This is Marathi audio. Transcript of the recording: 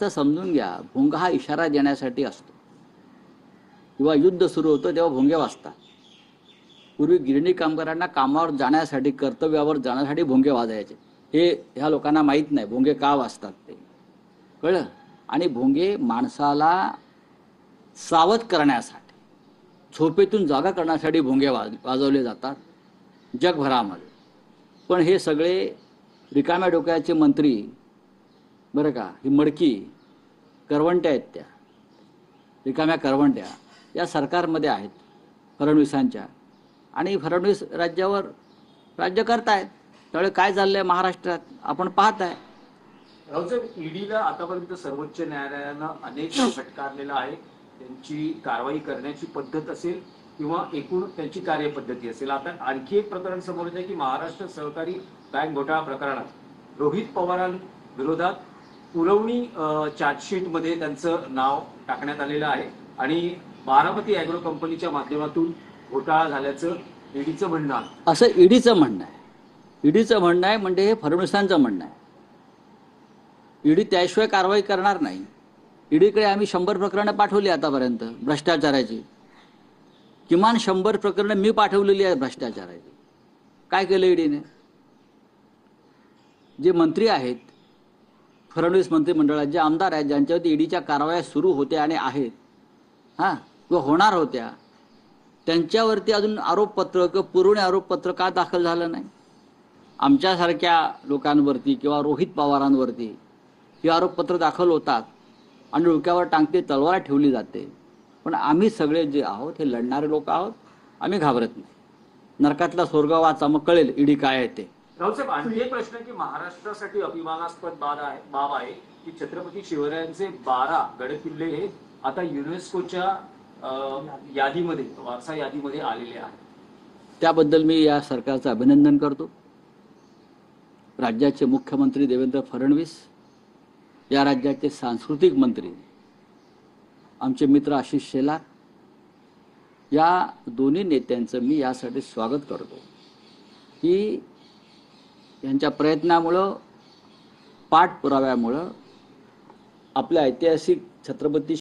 अर्थ समजून घ्या. भुंगा हा इशारा देण्यासाठी असतो किंवा युद्ध सुरू होतं तेव्हा भुंगे वाजतात. पूर्वी गिरणी कामगारांना कामावर जाण्यासाठी, कर्तव्यावर जाण्यासाठी भुंगे वाजायचे. हे ह्या लोकांना माहीत नाही भुंगे का वाजतात ते. कळलं? आणि भुंगे माणसाला सावध करण्यासाठी, झोपेतून जागा करण्यासाठी भुंगे वाजवले जातात जगभरामध्ये. पण हे सगळे रिकाम्या डोक्याचे मंत्री, बरं का, ही मडकी करवंट्या आहेत, त्या रिकाम्या करवंट्या या सरकारमध्ये आहेत फडणवीसांच्या. आणि फडणवीस राज्यावर राज्य करतायत. त्यामुळे काय चाललंय महाराष्ट्रात आपण पाहत आहे. राऊसाहेब, ईडीला आतापर्यंत सर्वोच्च न्यायालयानं अनेक फटकारलेला आहे. त्यांची कारवाई करण्याची पद्धत असेल किंवा एकूण त्यांची कार्यपद्धती असेल. आता आणखी एक प्रकरण समोर येत आहे की महाराष्ट्र सहकारी बँक घोटाळा प्रकरणात रोहित पवारांविरोधात पुरवणी चार्जशीटमध्ये त्यांचं नाव टाकण्यात आलेलं आहे आणि बारामती ॲग्रो कंपनीच्या माध्यमातून घोटाळा झाल्याचं ईडीचं म्हणणं आहे. असं ईडीचं म्हणणं आहे. ईडीचं म्हणणं आहे म्हणजे हे फडणवीसांचं म्हणणं आहे. ईडी त्याशिवाय कारवाई करणार नाही. ईडीकडे आम्ही 100 प्रकरणं पाठवली आतापर्यंत भ्रष्टाचाराची. किमान 100 प्रकरणं मी पाठवलेली आहेत भ्रष्टाचाराची. काय केलं ईडीने? जे मंत्री आहेत फडणवीस मंत्रिमंडळात, जे आमदार आहेत, ज्यांच्यावरती ईडीच्या कारवाया सुरू होत्या आणि आहेत, हां, किंवा होणार होत्या, त्यांच्यावरती अजून आरोपपत्र किंवा पुरवणी आरोपपत्र का दाखल झालं नाही? आमच्यासारख्या लोकांवरती किंवा रोहित पवारांवरती हे आरोपपत्र दाखल होतात आणि डोक्यावर टांगती तलवार ठेवली जाते. पण आम्ही सगळे जे आहोत हे लढणारे लोक आहोत. आम्ही घाबरत नाही. नरकातला स्वर्ग वाचा, मग कळेल ईडी काय आहे ते. राऊसाहेब, आणखी एक प्रश्न की महाराष्ट्रासाठी अभिमानास्पद बाब आहे की छत्रपती शिवरायांचे 12 गडकिल्ले हे आता युनेस्कोच्या यादीमध्ये, वारसा यादीमध्ये आलेले आहेत. त्याबद्दल मी या सरकारचं अभिनंदन करतो. राज्याचे मुख्यमंत्री देवेंद्र फडणवीस, या राज्याचे सांस्कृतिक मंत्री आमचे मित्र आशिष शेलार, या दोन्ही नेत्यांचं मी यासाठी स्वागत करतो की यांच्या प्रयत्नामुळं, पाठपुराव्यामुळं आपल्या ऐतिहासिक छत्रपती